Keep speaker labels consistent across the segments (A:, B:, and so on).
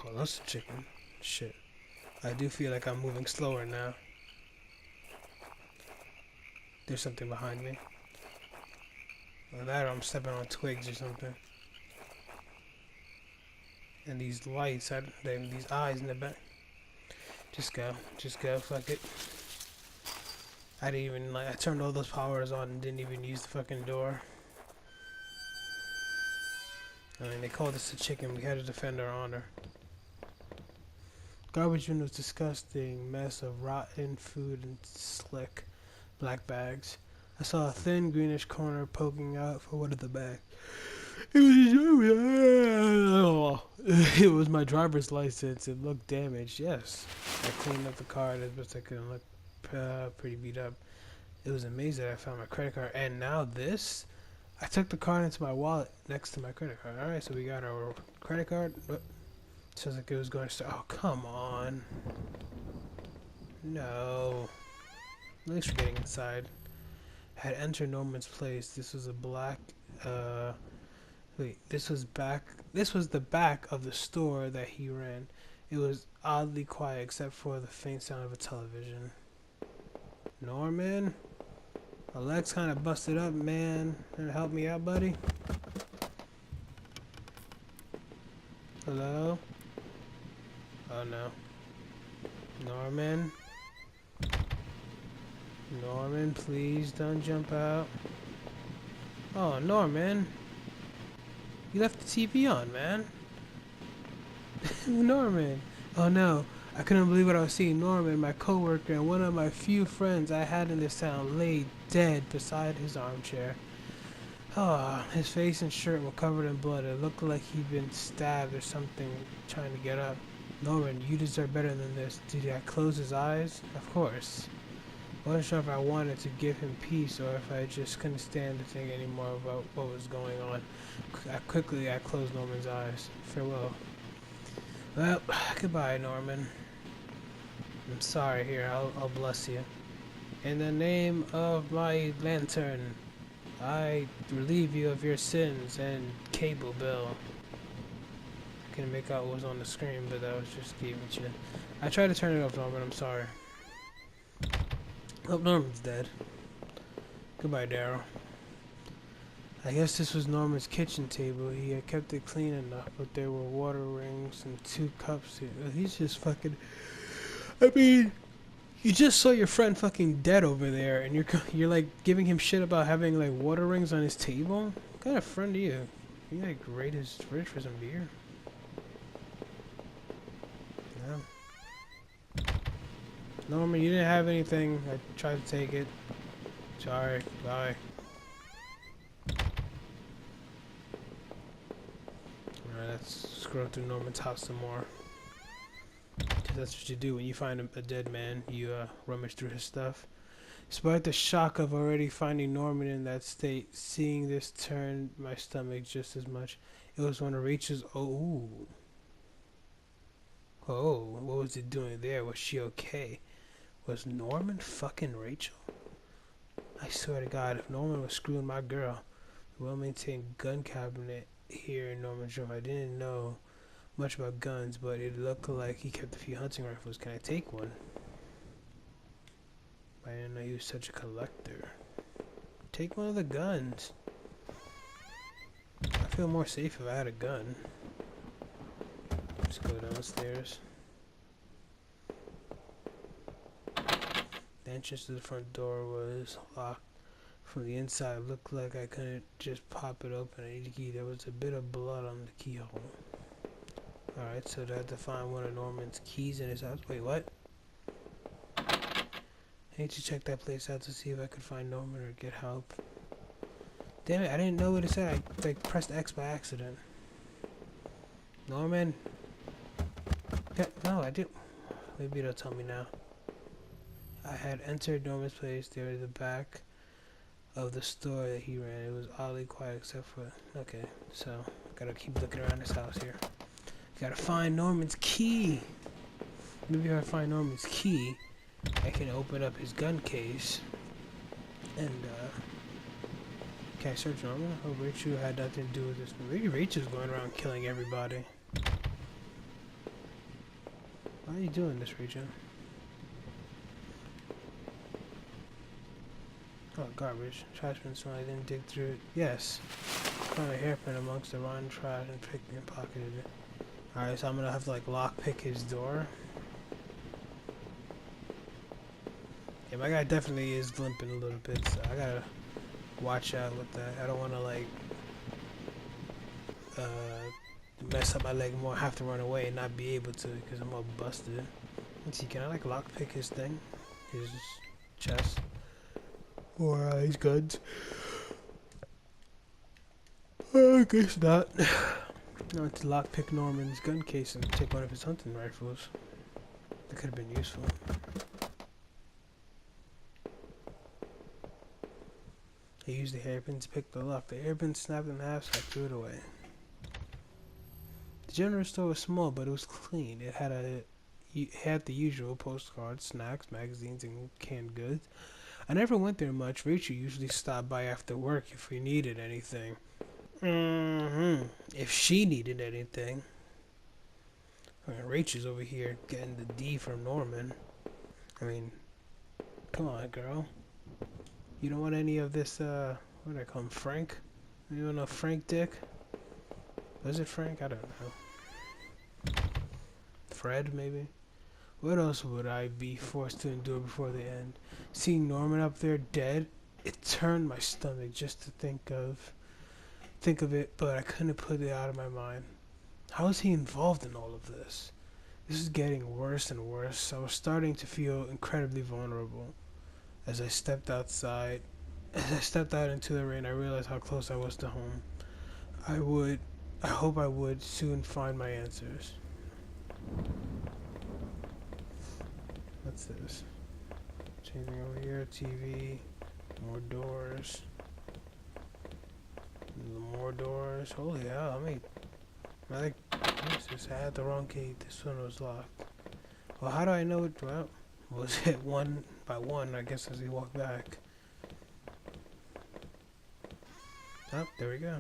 A: Oh, that's a chicken. Shit. I do feel like I'm moving slower now. There's something behind me. Or that, or I'm stepping on twigs or something. And these lights, these eyes in the back. Just go, fuck it. I didn't even, I turned all those powers on and didn't even use the fucking door. I mean, they called us a chicken, we had to defend our honor. Garbage bin was disgusting, mess of rotten food and slick black bags. I saw a thin greenish corner poking out for one of the bags. It was my driver's license. It looked damaged. Yes, I cleaned up the car as best I could and looked pretty beat up. It was amazing that I found my credit card. And now this, I took the card into my wallet next to my credit card. All right, so we got our credit card. Sounds like it was going to start. Oh, come on. No. Thanks for getting inside. Had entered Norman's place. This was a black, this was the back of the store that he ran. It was oddly quiet except for the faint sound of a television. Norman? My leg's kind of busted up, man. Gonna help me out, buddy? Hello? Oh no. Norman? Norman, please don't jump out. Oh, Norman. You left the TV on, man. Norman. Oh no. I couldn't believe what I was seeing. Norman, my coworker and one of my few friends I had in this town, lay dead beside his armchair. Oh, his face and shirt were covered in blood. It looked like he'd been stabbed or something trying to get up. Norman, you deserve better than this. Did I close his eyes? Of course. I wasn't sure if I wanted to give him peace or if I just couldn't stand to think anymore about what was going on. I closed Norman's eyes. Farewell. Well, goodbye, Norman. I'm sorry. Here, I'll bless you. In the name of my lantern, I relieve you of your sins and cable bill. I couldn't make out what was on the screen, but that was just gave it you. I tried to turn it off, Norman. I'm sorry. Oh, Norman's dead. Goodbye, Daryl. I guess this was Norman's kitchen table. He had kept it clean enough, but there were water rings and 2 cups here. He's just fucking... I mean, you just saw your friend fucking dead over there, and you're like giving him shit about having like water rings on his table? What kind of friend are you? You like raid his fridge for some beer? No. Norman, you didn't have anything. I tried to take it. Sorry. Bye. Alright, let's scroll through Norman's house some more. That's what you do when you find a dead man. You rummage through his stuff. Despite the shock of already finding Norman in that state, seeing this turned my stomach just as much. It was one of Rachel's... Oh, what was he doing there? Was she okay? Was Norman fucking Rachel? I swear to God, if Norman was screwing my girl, the well-maintained gun cabinet here in Norman's room, I didn't know much about guns, but it looked like he kept a few hunting rifles. Can I take one? I didn't know he was such a collector. Take one of the guns. I feel more safe if I had a gun. Let's go downstairs. The entrance to the front door was locked from the inside. It looked like I couldn't just pop it open. I need a key. There was a bit of blood on the keyhole. Alright, so I had to find one of Norman's keys in his house. Wait, what? I need to check that place out to see if I could find Norman or get help. Damn it, I didn't know what it said. I like pressed X by accident. Norman? Yeah, no, I did. Maybe it'll tell me now. I had entered Norman's place. There was the back of the store that he ran. It was oddly quiet except for... Okay, so gotta keep looking around this house here. Gotta find Norman's key. Maybe if I find Norman's key, I can open up his gun case. And, can I search Norman? Oh, Rachel had nothing to do with this. Maybe Rachel's going around killing everybody. Why are you doing this, Rachel? Oh, garbage. Trash bin smell. I didn't dig through it. Yes. Found a hairpin amongst the rotten trash and picked and pocketed it. Alright, so I'm gonna have to like lockpick his door. Yeah, my guy definitely is limping a little bit, so I gotta watch out with that. I don't wanna like mess up my leg more, have to run away and not be able to because I'm all busted. Let's see, can I like lockpick his thing? His chest? Or his guns? I guess not. I want to lockpick Norman's gun case and take one of his hunting rifles. That could have been useful. I used the hairpin to pick the lock. The hairpin snapped in half, so I threw it away. The general store was small, but it was clean. It had the usual postcards, snacks, magazines, and canned goods. I never went there much. Rachel usually stopped by after work if we needed anything. If she needed anything. I mean, Rachel's over here getting the D from Norman. I mean, come on, girl. You don't want any of this, what do I call him, Frank? You don't know Frank Dick? Was it Frank? I don't know. Fred, maybe? What else would I be forced to endure before the end? Seeing Norman up there dead, it turned my stomach just to think of it, but I couldn't put it out of my mind. How is he involved in all of this? This is getting worse and worse. I was starting to feel incredibly vulnerable. As I stepped out into the rain, I realized how close I was to home. I hope I would soon find my answers. What's this? Changing over here, TV, more doors. More doors. Holy hell, what is this? I had the wrong gate. This one was locked. Well, how do I know it? Well, was hit one by one, I guess, as we walk back. Oh, there we go.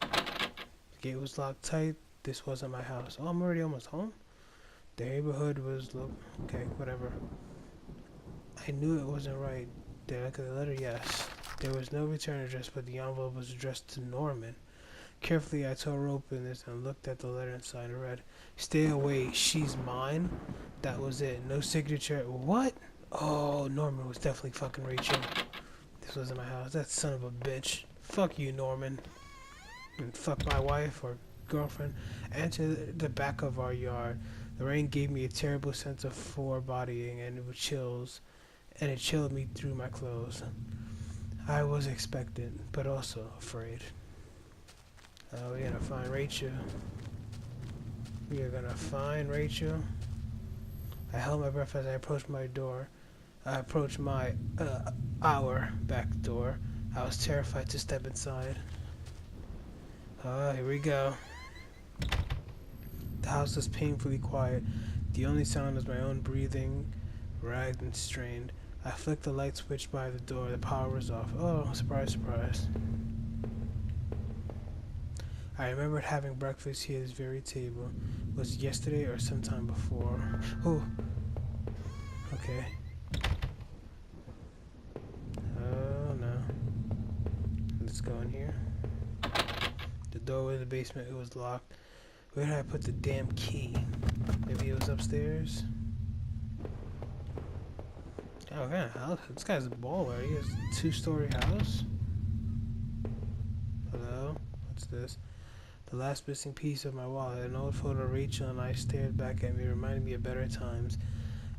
A: The gate was locked tight. This wasn't my house. Oh, I'm already almost home? The neighborhood was okay, whatever. I knew it wasn't right. Did I look at the letter? Yes. There was no return address, but the envelope was addressed to Norman. Carefully, I tore open this and looked at the letter inside and read, "Stay away, she's mine." That was it. No signature. What? Oh, Norman was definitely fucking Rachel. This wasn't my house. That son of a bitch. Fuck you, Norman. And fuck my wife or girlfriend. Enter the back of our yard. The rain gave me a terrible sense of foreboding and it chilled me through my clothes. I was expectant, but also afraid. We're gonna find Rachel. We are gonna find Rachel. I held my breath as I approached my door. I approached our back door. I was terrified to step inside. Here we go. The house was painfully quiet. The only sound was my own breathing, ragged and strained. I flicked the light switch by the door. The power was off. Oh, surprise, surprise. I remembered having breakfast here at this very table. Was it yesterday or sometime before? Oh. Okay. Oh, no. Let's go in here. The doorway to the basement, it was locked. Where did I put the damn key? Maybe it was upstairs? Oh, man, this guy's a baller. He has a 2-story house. Hello? What's this? The last missing piece of my wallet. An old photo of Rachel and I stared back at me, reminding me of better times.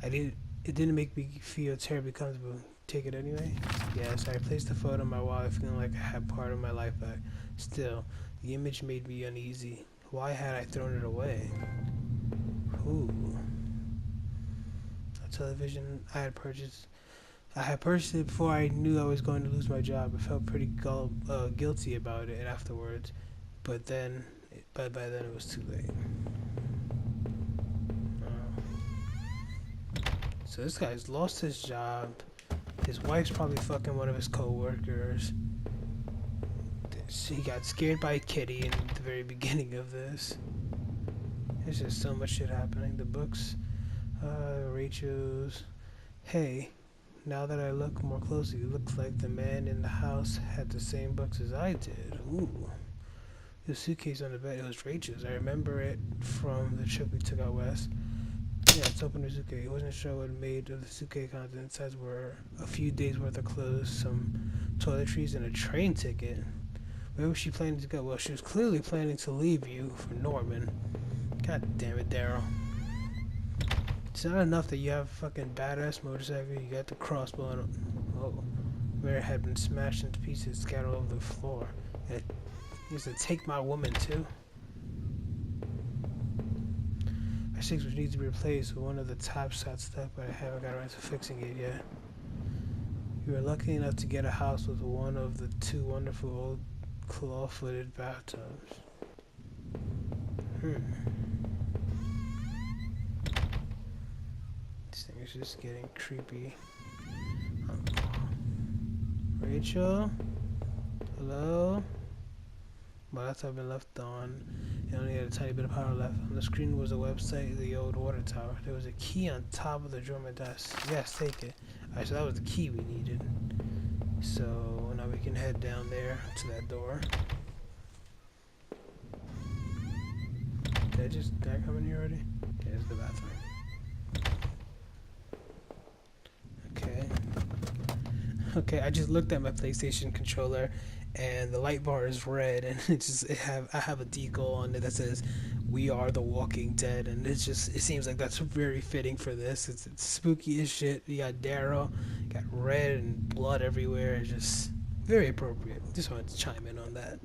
A: It didn't make me feel terribly comfortable. Take it anyway? Yes, I placed the photo in my wallet, feeling like I had part of my life back. Still, the image made me uneasy. Why had I thrown it away? Ooh. A television I had purchased it before I knew I was going to lose my job. I felt pretty guilty about it afterwards, but by then it was too late. So this guy's lost his job. His wife's probably fucking one of his co-workers. So he got scared by a kitty in the very beginning of this. There's just so much shit happening. The books, Rachel's. Hey, now that I look more closely, it looks like the man in the house had the same books as I did. Ooh. The suitcase on the bed, it was Rachel's. I remember it from the trip we took out west. Yeah, it's open the suitcase. He wasn't sure what made of the suitcase contents. Inside were a few days worth of clothes, some toiletries, and a train ticket. Where was she planning to go? Well, she was clearly planning to leave you for Norman. God damn it, Daryl. It's not enough that you have a fucking badass motorcycle, you got the crossbow and oh, where it had been smashed into pieces scattered over the floor. And it used to take my woman too. My six which needs to be replaced with one of the tops got stuck, but I haven't got around to fixing it yet. You were lucky enough to get a house with one of the two wonderful old claw-footed bathtubs. This thing is just getting creepy. Rachel? Hello? My laptop had been left on. It only had a tiny bit of power left. On the screen was a website of the old water tower. There was a key on top of the drawer of my desk. Yes, take it. Alright, so that was the key we needed. So now we can head down there to that door. Did I come in here already? Okay, there's the bathroom. Okay. Okay, I just looked at my PlayStation controller and the light bar is red and I have a decal on it that says "We are the Walking Dead," and it seems like that's very fitting for this. It's spooky as shit. You got Daryl, got red and blood everywhere. It's just very appropriate. Just wanted to chime in on that.